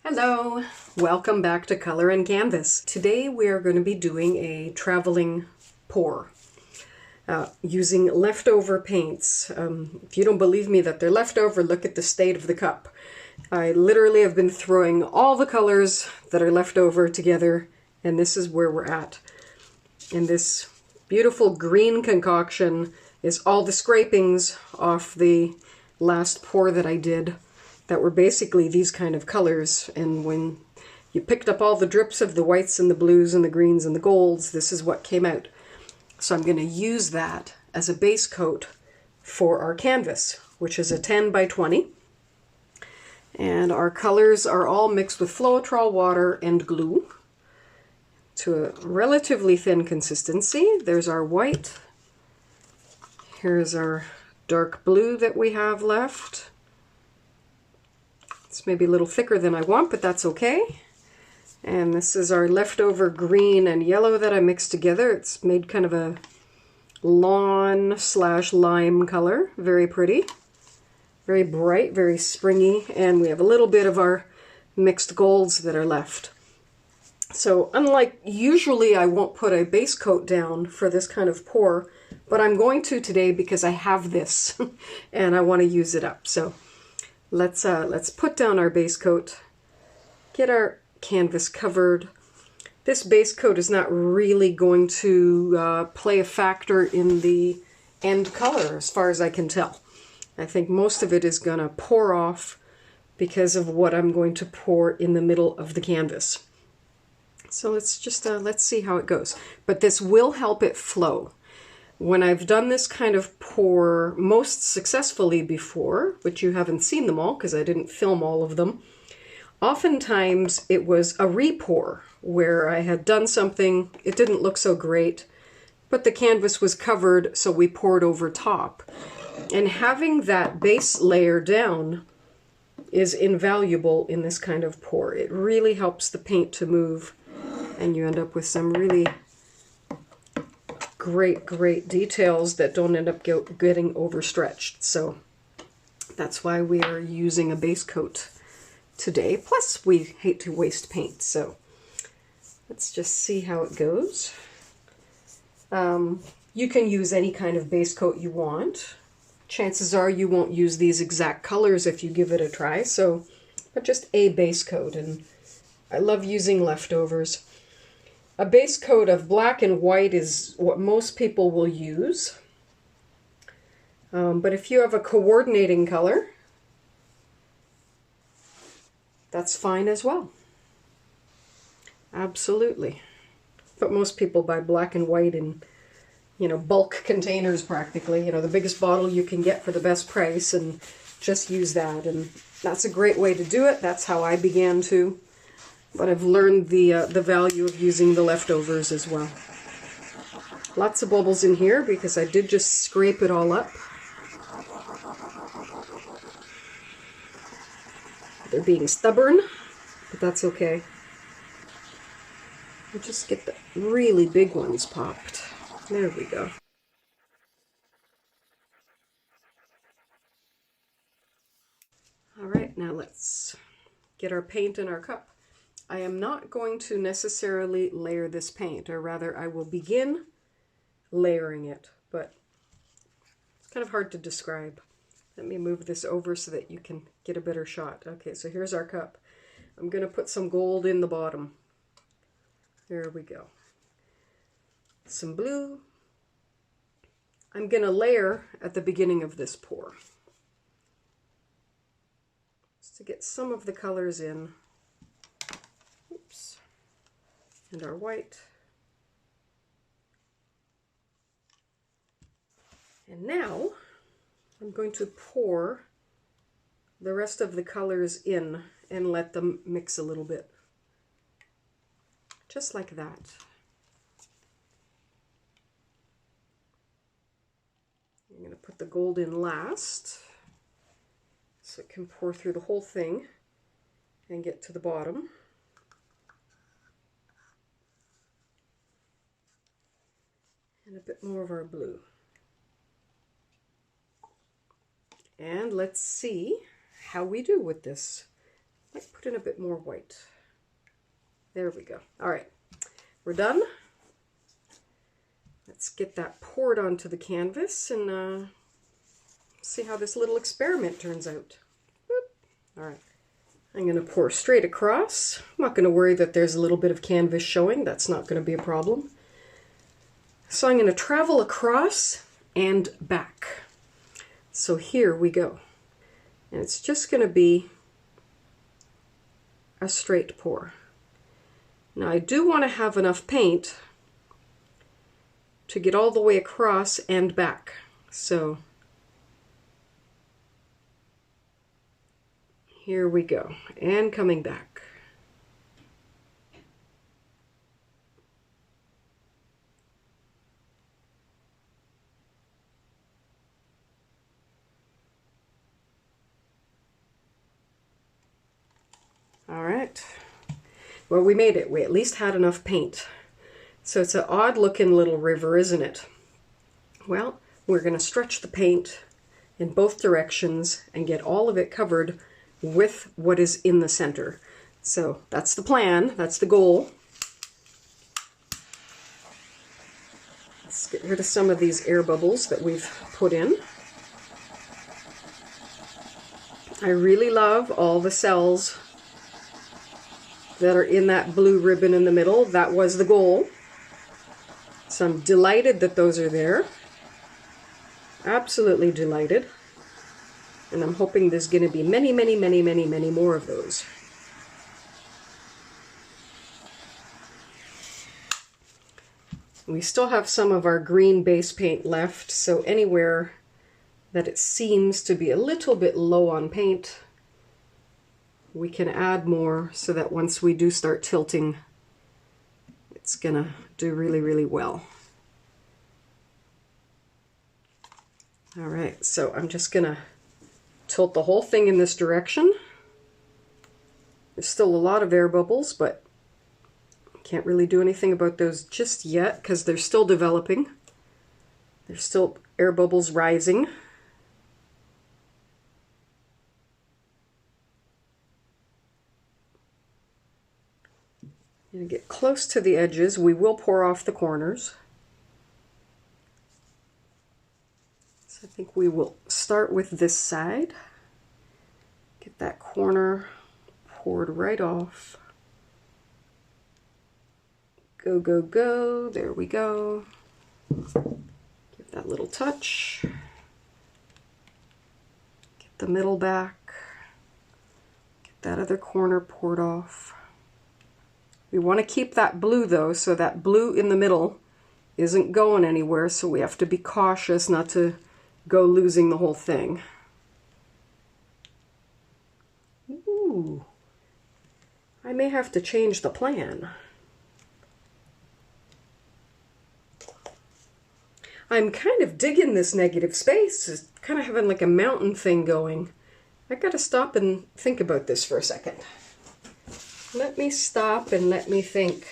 Hello, welcome back to Color and Canvas. Today we are going to be doing a traveling pour using leftover paints. If you don't believe me that they're leftover, look at the state of the cup. I literally have been throwing all the colors that are left over together, and this is where we're at. And this beautiful green concoction is all the scrapings off the last pour that I did that were basically these kind of colors. And when you picked up all the drips of the whites and the blues and the greens and the golds, this is what came out. So I'm going to use that as a base coat for our canvas, which is a 10 by 20. And our colors are all mixed with Floetrol water and glue to a relatively thin consistency. There's our white. Here's our dark blue that we have left. It's maybe a little thicker than I want, but that's okay. And this is our leftover green and yellow that I mixed together. It's made kind of a lawn/lime color. Very pretty. Very bright, very springy. And we have a little bit of our mixed golds that are left. So unlike usually, I won't put a base coat down for this kind of pour, but I'm going to today because I have this and I want to use it up. So let's put down our base coat, get our canvas covered. This base coat is not really going to play a factor in the end color as far as I can tell. I think most of it is going to pour off because of what I'm going to pour in the middle of the canvas. So let's see how it goes. But this will help it flow. When I've done this kind of pour most successfully before, which you haven't seen them all because I didn't film all of them, oftentimes it was a re-pour where I had done something, it didn't look so great, but the canvas was covered, so we poured over top. And having that base layer down is invaluable in this kind of pour. It really helps the paint to move, and you end up with some really great details that don't end up getting overstretched. So that's why we are using a base coat today. Plus, we hate to waste paint. So let's just see how it goes. You can use any kind of base coat you want. Chances are you won't use these exact colors if you give it a try. So, but just a base coat. And I love using leftovers. A base coat of black and white is what most people will use. But if you have a coordinating color, that's fine as well. Absolutely. But most people buy black and white in, bulk containers practically. The biggest bottle you can get for the best price, and just use that. And that's a great way to do it. That's how I began to. But I've learned the value of using the leftovers as well. Lots of bubbles in here because I did just scrape it all up. They're being stubborn, but that's okay. We'll just get the really big ones popped. There we go. All right, now let's get our paint in our cup. I am not going to necessarily layer this paint, or rather I will begin layering it, but it's kind of hard to describe. Let me move this over so that you can get a better shot. Okay, so here's our cup. I'm going to put some gold in the bottom. There we go. Some blue. I'm going to layer at the beginning of this pour, just to get some of the colors in. Oops. And our white. And now I'm going to pour the rest of the colors in and let them mix a little bit. Just like that. I'm going to put the gold in last so it can pour through the whole thing and get to the bottom. And a bit more of our blue. And let's see how we do with this. Might put in a bit more white. There we go. All right, we're done. Let's get that poured onto the canvas and see how this little experiment turns out. Whoop. All right, I'm going to pour straight across. I'm not going to worry that there's a little bit of canvas showing. That's not going to be a problem. So I'm going to travel across and back. So here we go. And it's just going to be a straight pour. Now I do want to have enough paint to get all the way across and back. So here we go, and coming back. All right, well, we made it. We at least had enough paint. So it's an odd looking little river, isn't it? Well, we're going to stretch the paint in both directions and get all of it covered with what is in the center. So that's the plan, that's the goal. Let's get rid of some of these air bubbles that we've put in. I really love all the cells that are in that blue ribbon in the middle. That was the goal. So I'm delighted that those are there. Absolutely delighted. And I'm hoping there's going to be many, many, many, many, many more of those. We still have some of our green base paint left, so anywhere that it seems to be a little bit low on paint, we can add more so that once we do start tilting, it's gonna do really, really well. All right, so I'm just gonna tilt the whole thing in this direction. There's still a lot of air bubbles, but can't really do anything about those just yet because they're still developing. There's still air bubbles rising. And get close to the edges. We will pour off the corners. So I think we will start with this side. Get that corner poured right off. Go, go, go. There we go. Give that little touch. Get the middle back. Get that other corner poured off. We want to keep that blue though, so that blue in the middle isn't going anywhere, so we have to be cautious not to go losing the whole thing. Ooh. I may have to change the plan. I'm kind of digging this negative space. It's kind of having like a mountain thing going. I gotta stop and think about this for a second. Let me stop and let me think.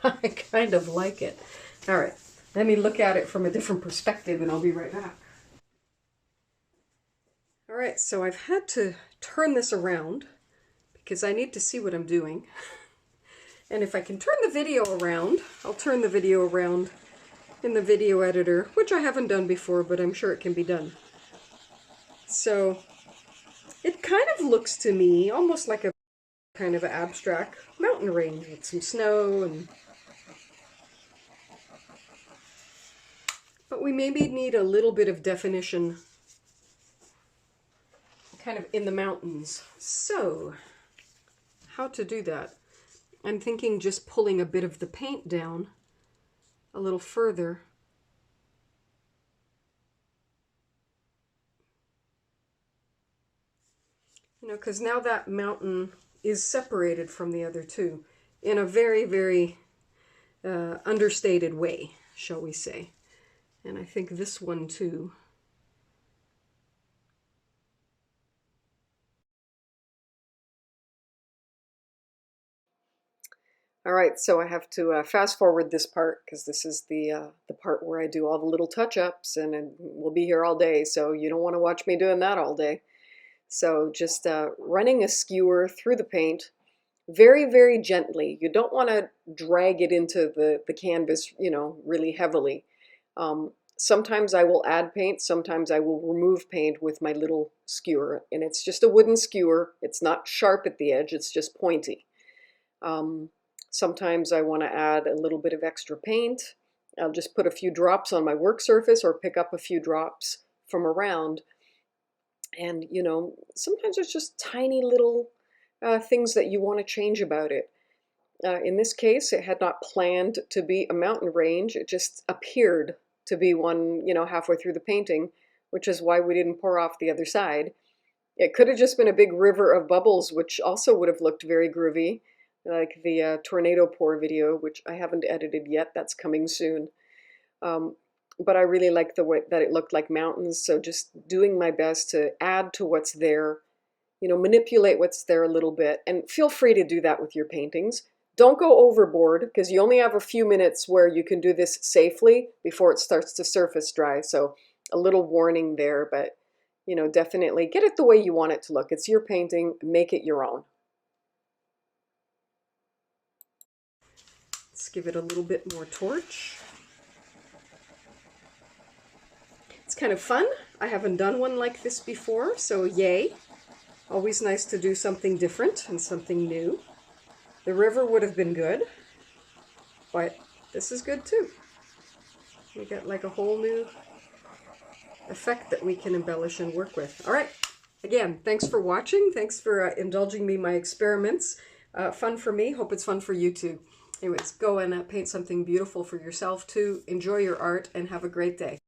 I kind of like it. All right, let me look at it from a different perspective and I'll be right back. All right, so I've had to turn this around because I need to see what I'm doing. And if I can turn the video around, I'll turn the video around in the video editor, which I haven't done before, but I'm sure it can be done. So it kind of looks to me almost like a kind of abstract mountain range with some snow, and but we maybe need a little bit of definition kind of in the mountains. So how to do that? I'm thinking just pulling a bit of the paint down a little further. You know, because now that mountain is separated from the other two in a very, very understated way, shall we say. And I think this one too. All right, so I have to fast forward this part because this is the part where I do all the little touch-ups, and we'll be here all day, so you don't want to watch me doing that all day. So just running a skewer through the paint very, very gently. You don't want to drag it into the canvas, you know, really heavily. Sometimes I will add paint, sometimes I will remove paint with my little skewer, and it's just a wooden skewer. It's not sharp at the edge, it's just pointy. Sometimes I want to add a little bit of extra paint. I'll just put a few drops on my work surface or pick up a few drops from around. And, you know, sometimes it's just tiny little things that you want to change about it. In this case, it had not planned to be a mountain range. It just appeared to be one, you know, halfway through the painting, which is why we didn't pour off the other side. It could have just been a big river of bubbles, which also would have looked very groovy, like the tornado pour video, which I haven't edited yet. That's coming soon. But I really like the way that it looked like mountains, so just doing my best to add to what's there, you know, manipulate what's there a little bit, and feel free to do that with your paintings. Don't go overboard, because you only have a few minutes where you can do this safely before it starts to surface dry, so a little warning there, but, you know, definitely get it the way you want it to look. It's your painting, make it your own. Let's give it a little bit more torch. It's kind of fun. I haven't done one like this before, so yay. Always nice to do something different and something new. The river would have been good, but this is good too. We got like a whole new effect that we can embellish and work with. All right, again, thanks for watching. Thanks for indulging me my experiments. Fun for me. Hope it's fun for you too. Anyways, go and paint something beautiful for yourself too. Enjoy your art and have a great day.